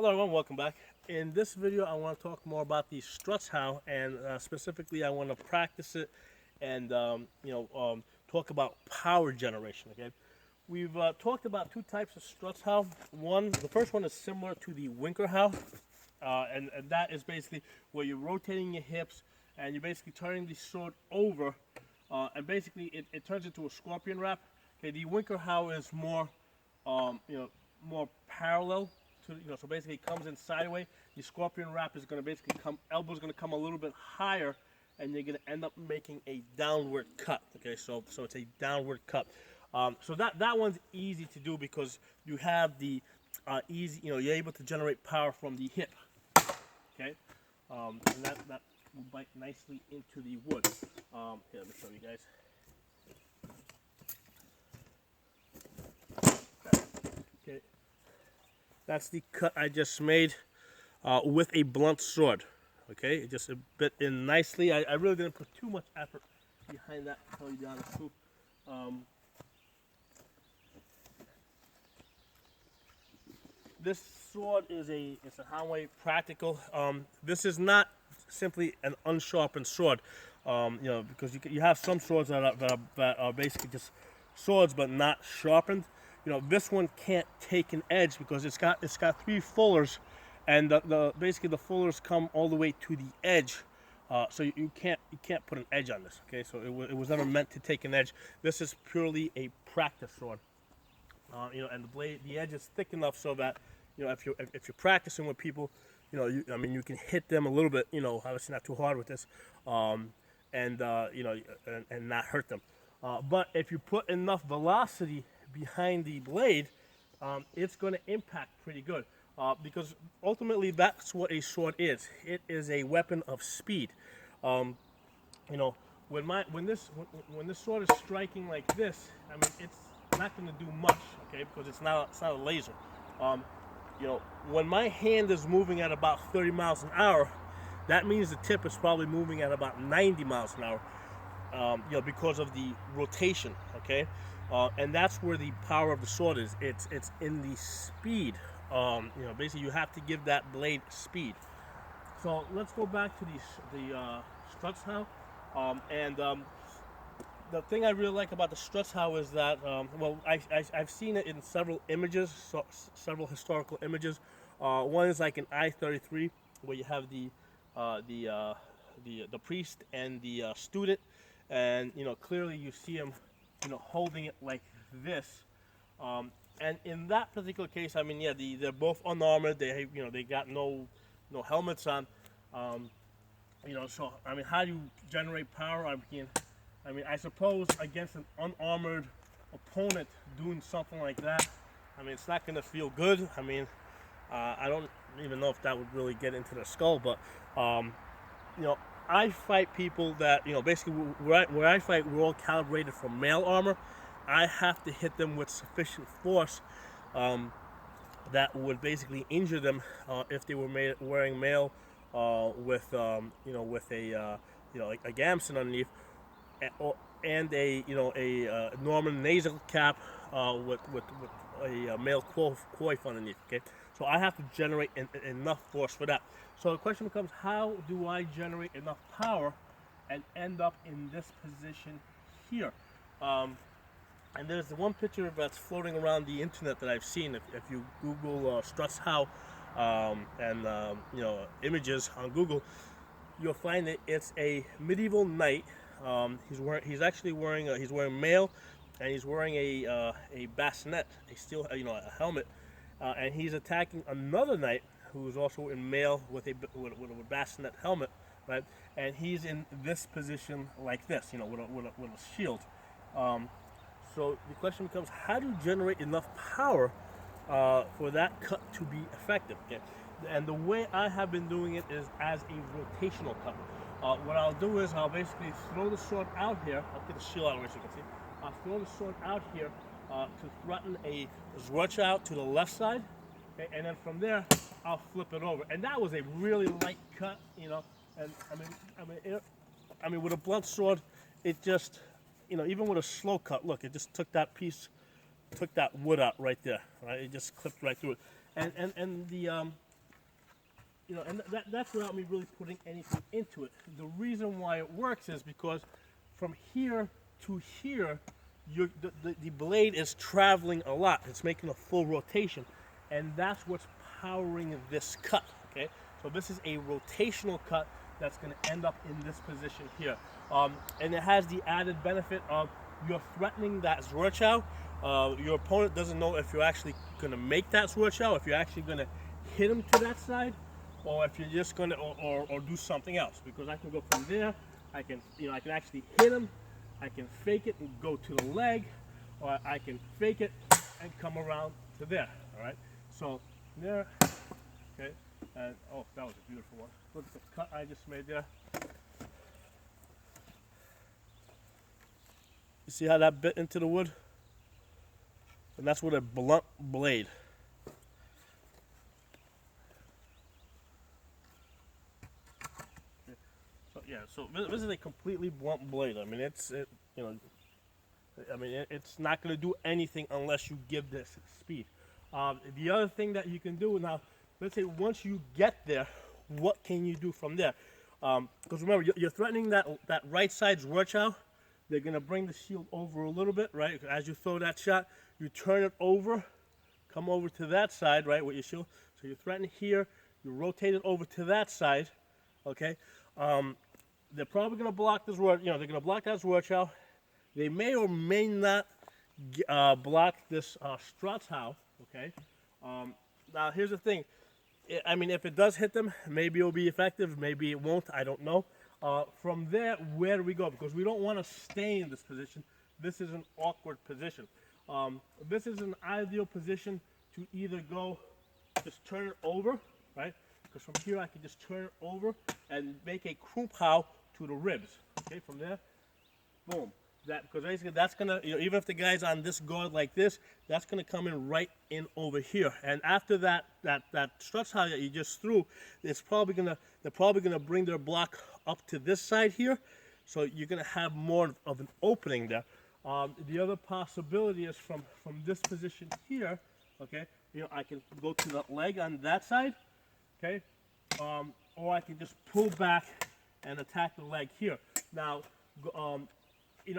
Hello everyone, welcome back. In this video I want to talk more about the Sturzhau, and specifically I want to practice it and talk about power generation. Okay, we've talked about two types of Sturzhau. The first one is similar to the Winkerhau, and that is basically where you're rotating your hips and you're basically turning the sword over, and basically it turns into a scorpion wrap. Okay, the Winkerhau is more more parallel to, so basically it comes in sideways. The scorpion wrap is going to basically elbow's going to come a little bit higher, and you're going to end up making a downward cut. Okay, so it's a downward cut. So that one's easy to do because you have the you're able to generate power from the hip. Okay, and that will bite nicely into the wood. Here, let me show you guys. Okay, that's the cut I just made with a blunt sword. Okay, it just bit in nicely. I really didn't put too much effort behind that, to tell you the honest truth. This sword is it's a Hanwei practical. This is not simply an unsharpened sword, because you have some swords that are basically just swords but not sharpened. This one can't take an edge because it's got three fullers, and basically the fullers come all the way to the edge. So you can't put an edge on this. Okay, so it was never meant to take an edge. This is purely a practice sword. And the edge is thick enough so that if you're practicing with people, you can hit them a little bit. Obviously not too hard with this, and not hurt them. But if you put enough velocity behind the blade, it's going to impact pretty good, because ultimately that's what a sword is. It is a weapon of speed. When this sword is striking like this, it's not going to do much, okay, because it's not a laser. When my hand is moving at about 30 miles an hour, that means the tip is probably moving at about 90 miles an hour, because of the rotation, okay? And that's where the power of the sword is. It's in the speed. Basically you have to give that blade speed. So let's go back to the Sturzhau, and the thing I really like about the Sturzhau is that, I've seen it in several images, several historical images. One is like an I-33, where you have the priest and the student, and clearly you see him, holding it like this. And in that particular case, they're both unarmored. They got no helmets on. So how do you generate power? I suppose against an unarmored opponent doing something like that, it's not going to feel good. I don't even know if that would really get into the skull, but I fight people that, basically where I fight, we're all calibrated for male armor. I have to hit them with sufficient force that would basically injure them if they were wearing male with a gamson underneath, and a Norman nasal cap with a male coif underneath. Okay, so I have to generate enough force for that. So the question becomes, how do I generate enough power and end up in this position here? And there's one picture that's floating around the internet that I've seen. If you Google Sturzhau and images on Google, you'll find that it's a medieval knight. He's wearing mail, and he's wearing a bassinet, a helmet, and he's attacking another knight who is also in mail with a bassinet helmet, right? And he's in this position like this, with a shield. So the question becomes, how do you generate enough power for that cut to be effective? Okay? And the way I have been doing it is as a rotational cut. What I'll do is I'll basically throw the sword out here. I'll get the shield out of it so you can see. I'll throw the sword out here to threaten a Sturzhau to the left side, okay? And then from there I'll flip it over. And that was a really light cut, And with a blunt sword, it just, even with a slow cut, look, it just took that wood out right there, right? It just clipped right through it. And and that's without me really putting anything into it. The reason why it works is because from here to here, the blade is traveling a lot. It's making a full rotation, and that's what's powering this cut. Okay, so this is a rotational cut that's going to end up in this position here, and it has the added benefit of you're threatening that Sturzhau. Your opponent doesn't know if you're actually going to make that Sturzhau, if you're actually going to hit him to that side, or if you're just going to or do something else. Because I can go from there, I can actually hit him, I can fake it and go to the leg, or I can fake it and come around to there. All right, so there, okay, and oh, that was a beautiful one. Look at the cut I just made there. You see how that bit into the wood? And that's with a blunt blade. So yeah, so this is a completely blunt blade. I mean, it's not going to do anything unless you give this speed. The other thing that you can do now, let's say once you get there, what can you do from there? Because remember, you're threatening that right side's Sturzhau. They're going to bring the shield over a little bit, right? As you throw that shot, you turn it over, come over to that side, right, with your shield. So you threaten here, you rotate it over to that side, okay? They're probably going to block this, they're going to block that Sturzhau. They may or may not block this Sturzhau, okay? Now, here's the thing. I mean, if it does hit them, maybe it'll be effective, maybe it won't, I don't know. From there, where do we go? Because we don't want to stay in this position. This is an awkward position. This is an ideal position to either go, just turn it over, right? Because from here I can just turn it over and make a Sturzhau to the ribs. Okay, from there, boom. Because basically that's gonna, even if the guy's on this guard like this, that's gonna come in right in over here. And after that Sturzhau that you just threw, they're probably gonna bring their block up to this side here, so you're gonna have more of an opening there. The other possibility is from this position here, okay, I can go to the leg on that side, okay, or I can just pull back and attack the leg here. Now,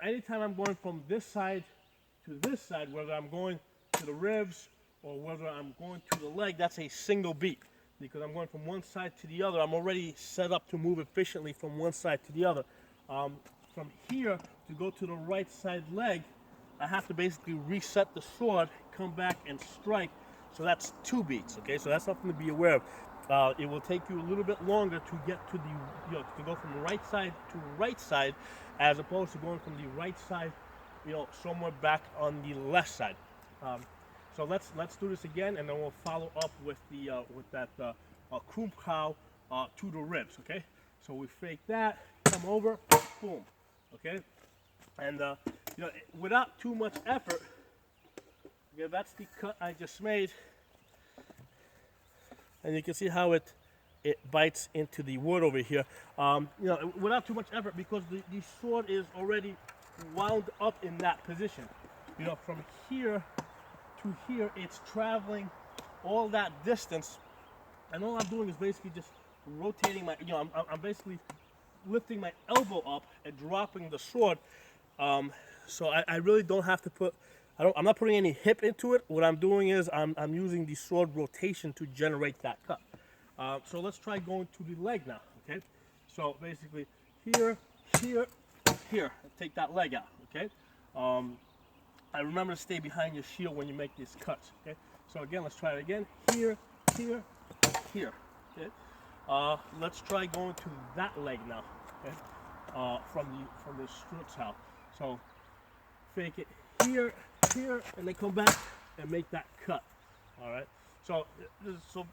anytime I'm going from this side to this side, whether I'm going to the ribs or whether I'm going to the leg, that's a single beat. Because I'm going from one side to the other, I'm already set up to move efficiently from one side to the other. From here, to go to the right side leg, I have to basically reset the sword, come back and strike. So that's 2 beats, okay? So that's something to be aware of. It will take you a little bit longer to get to the, to go from the right side to right side, as opposed to going from the right side, somewhere back on the left side. So let's do this again, and then we'll follow up with that Sturzhau to the ribs. Okay, so we fake that, come over, boom. Okay, and without too much effort. Okay, that's the cut I just made, and you can see how it bites into the wood over here. Without too much effort, because the sword is already wound up in that position. From here to here, it's traveling all that distance, and all I'm doing is basically just rotating my, I'm basically lifting my elbow up and dropping the sword. So I really don't have to put, I'm not putting any hip into it. What I'm doing is I'm using the sword rotation to generate that cut. So let's try going to the leg now, okay? So basically here, here, here, take that leg out, okay? I remember to stay behind your shield when you make these cuts, okay? So again, let's try it again. Here, here, here, okay? Let's try going to that leg now, okay? From the Sturzhau. So fake it here, here, and then come back and make that cut, all right? So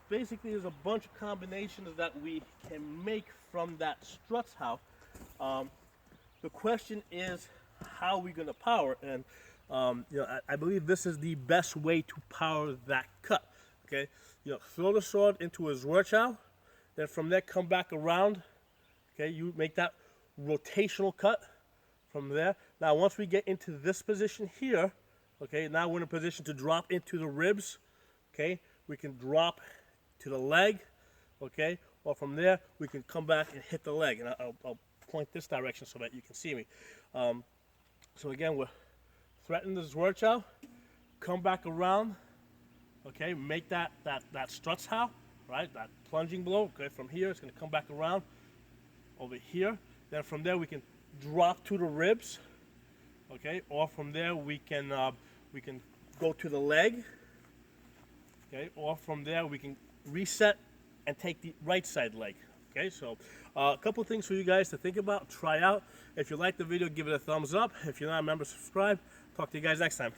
basically there's a bunch of combinations that we can make from that Sturzhau. The question is, how are we going to power it? And I believe this is the best way to power that cut. Okay, throw the sword into a Sturzhau, then from there come back around. Okay, you make that rotational cut from there. Now once we get into this position here, okay, now we're in a position to drop into the ribs. Okay, we can drop to the leg, okay? Or from there, we can come back and hit the leg. And I'll point this direction so that you can see me. So again, we're threatening the Sturzhau, come back around, okay? Make that Sturzhau, right? That plunging blow, okay? From here, it's gonna come back around over here. Then from there, we can drop to the ribs, okay? Or from there, we can go to the leg, okay? Or from there, we can reset and take the right side leg. Okay, so a couple things for you guys to think about, try out. If you like the video, give it a thumbs up. If you're not a member, subscribe. Talk to you guys next time.